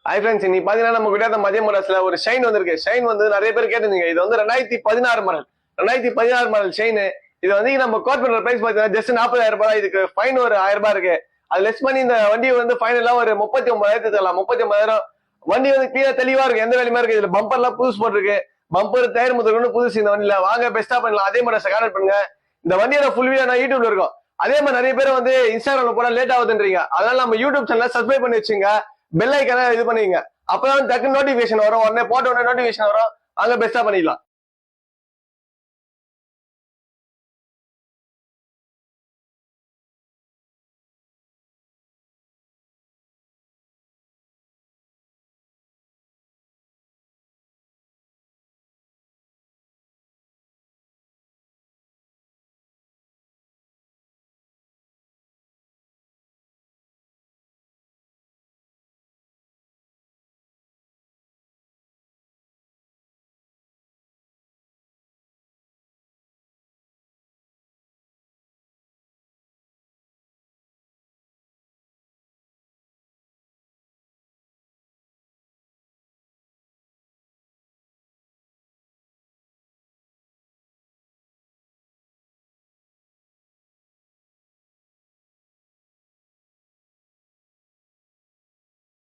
Hi friends, இன்னைக்கு பாத்தீங்கன்னா நம்ம கிட்ட மதிய மோட்டார்ஸ்ல ஒரு ஷைன் வந்திருக்கு. ஷைன் வந்து நிறைய பேர் கேட்டிருந்தீங்க. இது வந்து 2016 மாடல். 2016 model shine. இது வந்து நம்ம கோட் பண்ற பிரைஸ் பாத்தீங்கன்னா ஜஸ்ட் 40,000 ரூபாய். இதுக்கு ஃபைன் ஒரு 1000 ரூபாய் இருக்கு. அது லெஸ் பண்ணி இந்த வண்டி வந்து ஃபைனலா ஒரு 39,000 தரலாம். 39,000. வண்டி வந்து கிளியரா தெளிவா இருக்கு, எந்த வேலையுமா இருக்கு. இதுல பம்பர் எல்லாம் புதுசு போட்டிருக்கு. பம்பர் டயர் முதற்கொண்டு புதுசு இந்த வண்டியில. வாங்க பெஸ்டா பண்ணலாம். அதே மாதிரி கான்டாக்ட் பண்ணுங்க. இந்த வண்டியோட ஃபுல் வீடியோ நான் யூடியூப்ல இருக்கும். அதே மாதிரி நிறைய பேர் வந்து இன்ஸ்டாகிராம்ல போனா லேட் ஆகுதுன்றீங்க. அதனால நம்ம யூடியூப் சேனலை சப்ஸ்கிரைப் பண்ணி வச்சுங்க. பெல் ஐக்கான இது பண்ணிங்க. அப்பதான் டக்கு நோட்டிபிகேஷன் வரும். உடனே போட்ட உடனே நோட்டிபிகேஷன் வரும். அங்க பெஸ்டா பண்ணிடலாம்.